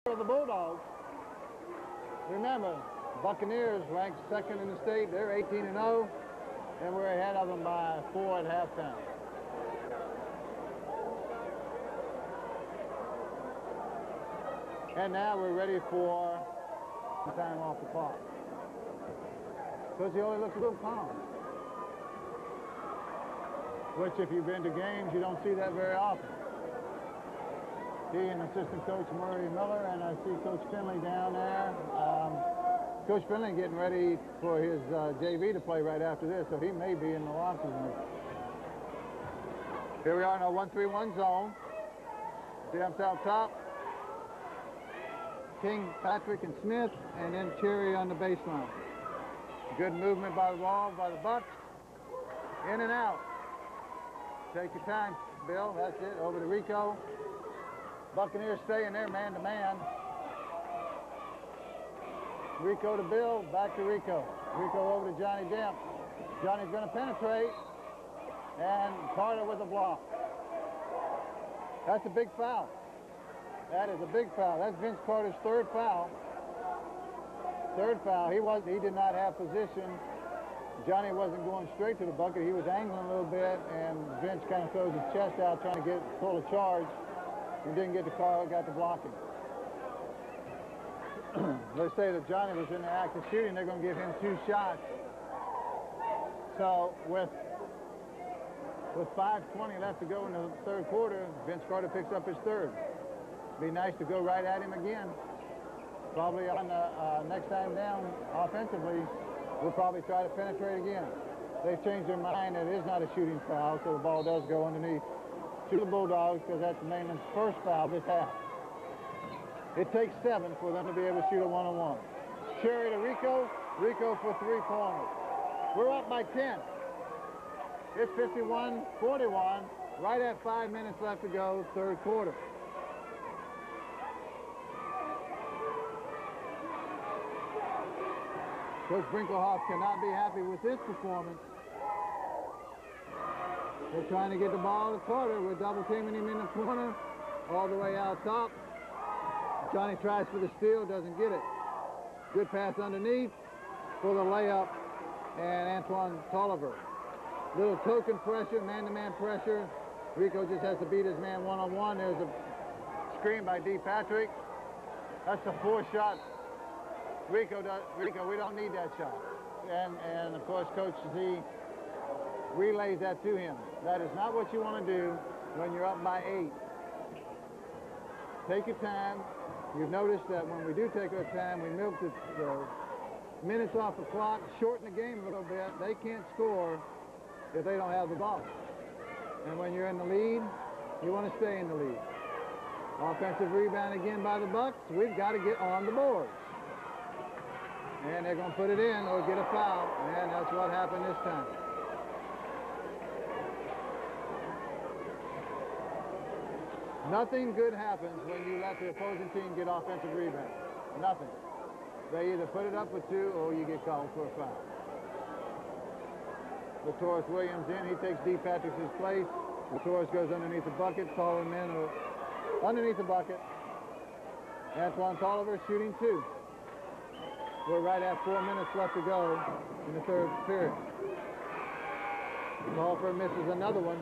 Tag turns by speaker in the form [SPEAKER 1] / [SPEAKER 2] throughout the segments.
[SPEAKER 1] For the Bulldogs, remember, Buccaneers ranked second in the state. They're 18-0, and we're ahead of them by 4 at halftime. And now we're ready for time off the clock. Because he only looks a little calm. Which, if you've been to games, you don't see that very often. He and assistant coach Murray Miller, and I see Coach Finley down there. Coach Finley getting ready for his JV to play right after this, so he may be in the locker room. Here we are in our 1-3-1 zone. Jumps out top. King, Patrick, and Smith, and then Cherry on the baseline. Good movement by the ball, by the Bucks. In and out. Take your time, Bill. That's it. Over to Rico. Buccaneers staying there man-to-man. Rico to Bill, back to Rico. Rico over to Johnny Demp. Johnny's going to penetrate, and Carter with a block. That's a big foul. That is a big foul. That's Vince Carter's third foul. Third foul. He did not have position. Johnny wasn't going straight to the bucket. He was angling a little bit, and Vince kind of throws his chest out trying to pull a charge. He didn't get the call, got the blocking. They say that Johnny was in the act of shooting. They're going to give him 2 shots. So with 5:20 left to go in the third quarter, Vince Carter picks up his third. Be nice to go right at him again. Probably on the next time down offensively, we'll probably try to penetrate again. They've changed their mind. It is not a shooting foul, so the ball does go underneath to the Bulldogs because that's Mainland's first foul this half. It takes 7 for them to be able to shoot a one-on-one. Cherry to Rico. Rico for 3-pointers. We're up by 10. It's 51-41. Right at 5 minutes left to go, third quarter. Coach Brinkelhoff cannot be happy with this performance. They're trying to get the ball to Carter. We're double teaming him in the corner, all the way out top. Johnny tries for the steal, doesn't get it. Good pass underneath for the layup, and Antoine Tolliver. Little token pressure, man-to-man pressure. Rico just has to beat his man one-on-one. There's a screen by D. Patrick. That's a 4-shot. Rico, we don't need that shot. And of course, Coach Z relays that to him. That is not what you want to do when you're up by 8. Take your time. You've noticed that when we do take our time, we milk the minutes off the clock, shorten the game a little bit. They can't score if they don't have the ball. And when you're in the lead, you want to stay in the lead. Offensive rebound again by the Bucks. We've got to get on the board. And they're going to put it in or get a foul. And that's what happened this time. Nothing good happens when you let the opposing team get offensive rebound. Nothing. They either put it up with 2 or you get called for a foul. Latoris Williams in. He takes D. Patrick's place. Latoris goes underneath the bucket. Tolliver in underneath the bucket. Antoine Tolliver shooting 2. We're right at 4 minutes left to go in the third period. Tolliver misses another one.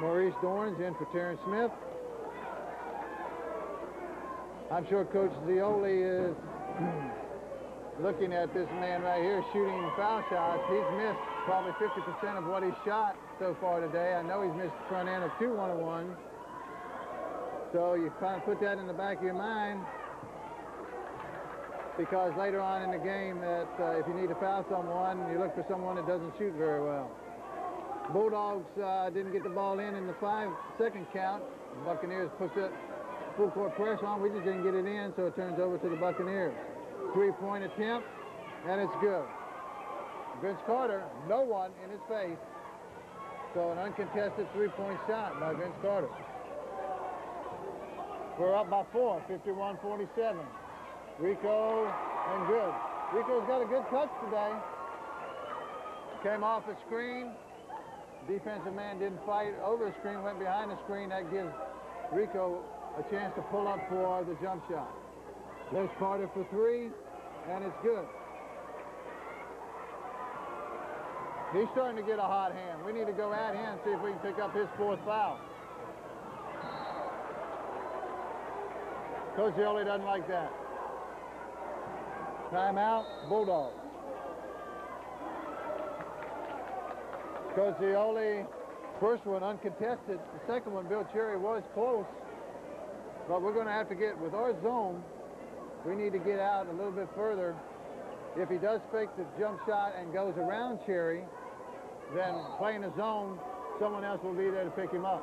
[SPEAKER 1] Maurice Dorns in for Terrence Smith. I'm sure Coach Zioli is looking at this man right here shooting foul shots. He's missed probably 50% of what he's shot so far today. I know he's missed the front end of 2 one-on-ones. So you kind of put that in the back of your mind, because later on in the game that if you need to foul someone, you look for someone that doesn't shoot very well. Bulldogs didn't get the ball in the 5-second count. The Buccaneers put the full court press on. We just didn't get it in, so it turns over to the Buccaneers. 3-point attempt, and it's good. Vince Carter, no one in his face. So an uncontested 3-point shot by Vince Carter. We're up by 4, 51-47. Rico, and good. Rico's got a good touch today. Came off the screen. Defensive man didn't fight over the screen, went behind the screen. That gives Rico a chance to pull up for the jump shot. There's Quater for three, and it's good. He's starting to get a hot hand. We need to go at him and see if we can pick up his fourth foul. Coach Zioli doesn't like that. Timeout, Bulldogs. Coach Zioli, first one uncontested. The second one, Bill Cherry, was close. But we're going to have to get, with our zone, we need to get out a little bit further. If he does fake the jump shot and goes around Cherry, then playing the zone, someone else will be there to pick him up.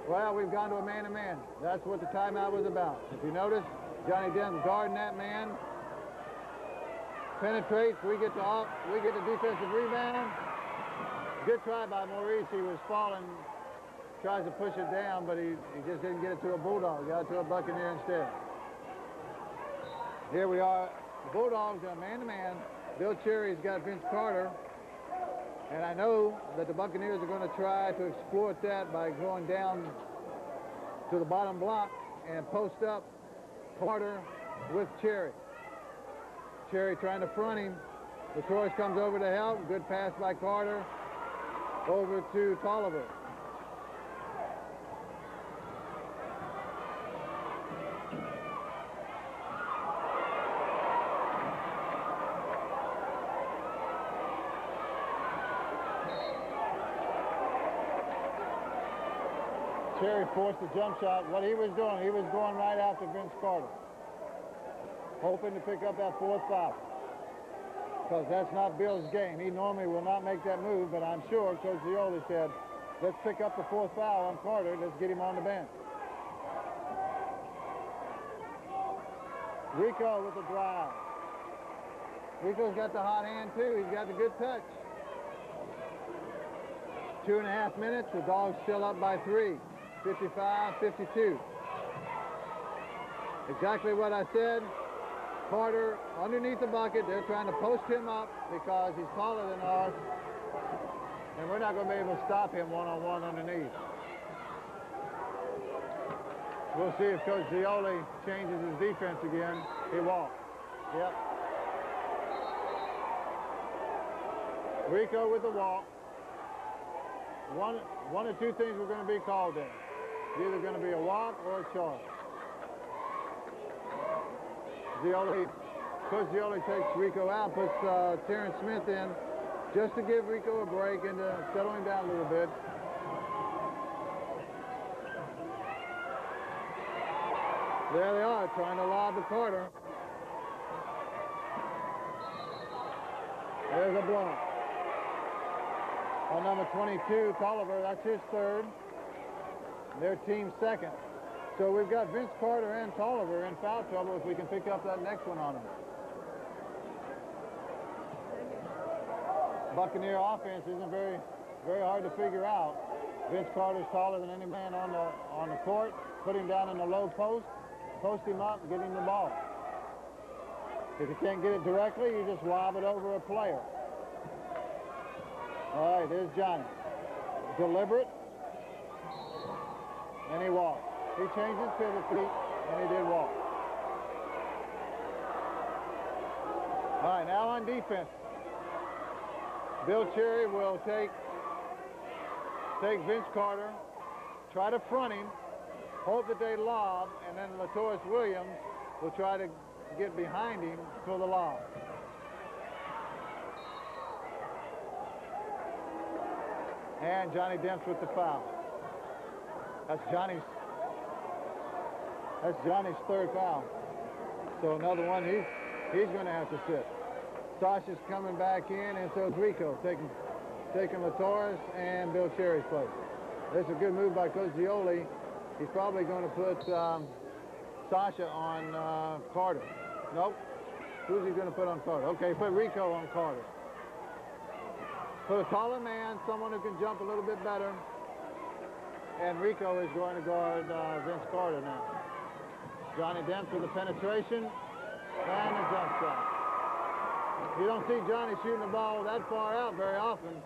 [SPEAKER 1] Well, we've gone to a man-to-man. That's what the timeout was about. If you notice, Johnny Dent guarding that man. Penetrates, we get the defensive rebound. Good try by Maurice. He was falling, tries to push it down, but he just didn't get it to a Bulldog. Got it to a Buccaneer instead. Here we are. The Bulldogs are man-to-man. Bill Cherry's got Vince Carter. And I know that the Buccaneers are going to try to exploit that by going down to the bottom block and post up Carter with Cherry. Cherry trying to front him. LaTorres comes over to help. Good pass by Carter over to Tolliver. Cherry forced the jump shot. What he was doing, he was going right after Vince Carter, hoping to pick up that fourth foul. Because that's not Bill's game. He normally will not make that move, but I'm sure Coach Zioli said, let's pick up the fourth foul on Carter. Let's get him on the bench. Rico with the drive. Rico's got the hot hand, too. He's got the good touch. 2.5 minutes. The Dogs still up by 3. 55-52. Exactly what I said. Carter underneath the bucket. They're trying to post him up because he's taller than us. And we're not going to be able to stop him one-on-one underneath. We'll see if Coach Zioli changes his defense again. He won't. Yep. Rico with the walk. One or two things we're going to be called in. It's either going to be a walk or a charge. Coach Zioli takes Rico out, puts Terrence Smith in just to give Rico a break and to settle him down a little bit. There they are, trying to lob to Carter. There's a block. On number 22, Tolliver, that's his third. Their team's second. So we've got Vince Carter and Tolliver in foul trouble if we can pick up that next one on them. Buccaneer offense isn't very hard to figure out. Vince Carter's taller than any man on the court. Put him down in the low post, post him up, get him the ball. If you can't get it directly, you just lob it over a player. All right, there's Johnny. Deliberate. And he walked. He changed his pivot feet, and he did walk. All right, now on defense. Bill Cherry will take Vince Carter, try to front him, hope that they lob, and then LaTorres Williams will try to get behind him for the lob. And Johnny Demps with the foul. That's Johnny's third foul. So another one he's going to have to sit. Sasha's coming back in, and so is Rico, taking LaTorres and Bill Cherry's place. That's a good move by Coach Zioli. He's probably going to put Sasha on Carter. Nope. Who's he going to put on Carter? Okay, put Rico on Carter. Put a taller man, someone who can jump a little bit better. And Rico is going to guard Vince Carter now. Johnny Demps with the penetration and a jump shot. You don't see Johnny shooting the ball that far out very often.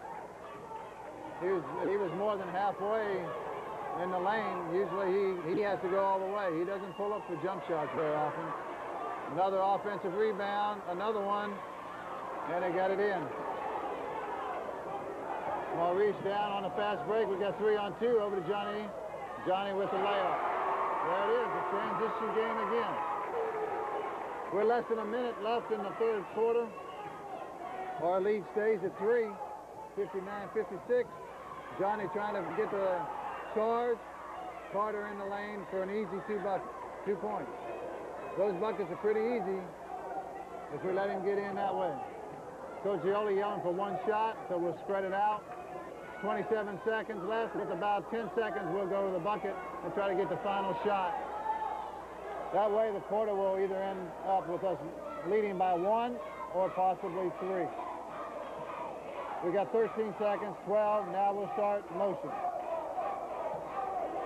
[SPEAKER 1] He was more than halfway in the lane, usually he has to go all the way. He doesn't pull up for jump shots very often. Another offensive rebound, another one, and they got it in. Maurice down on a fast break. We got 3-on-2 over to Johnny. Johnny with the layup. There it is, a transition game again. We're less than a minute left in the third quarter. Our lead stays at 3, 59-56. Johnny trying to get the charge. Quater in the lane for an easy 2 buckets, 2 points. Those buckets are pretty easy if we let him get in that way. Coach Gioli yelling for 1 shot, so we'll spread it out. 27 seconds left. With about 10 seconds, we'll go to the bucket and try to get the final shot. That way, the quarter will either end up with us leading by 1 or possibly 3. We got 13 seconds, 12. Now we'll start motion.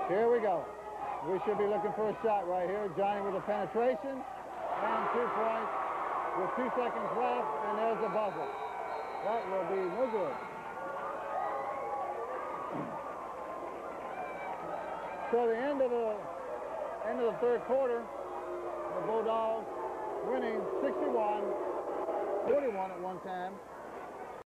[SPEAKER 1] Here we go. We should be looking for a shot right here. Johnny with a penetration and 2 points with 2 seconds left, and there's the buzzer. That will be no good. So the end of the third quarter, the Bulldogs winning 61-41 at one time.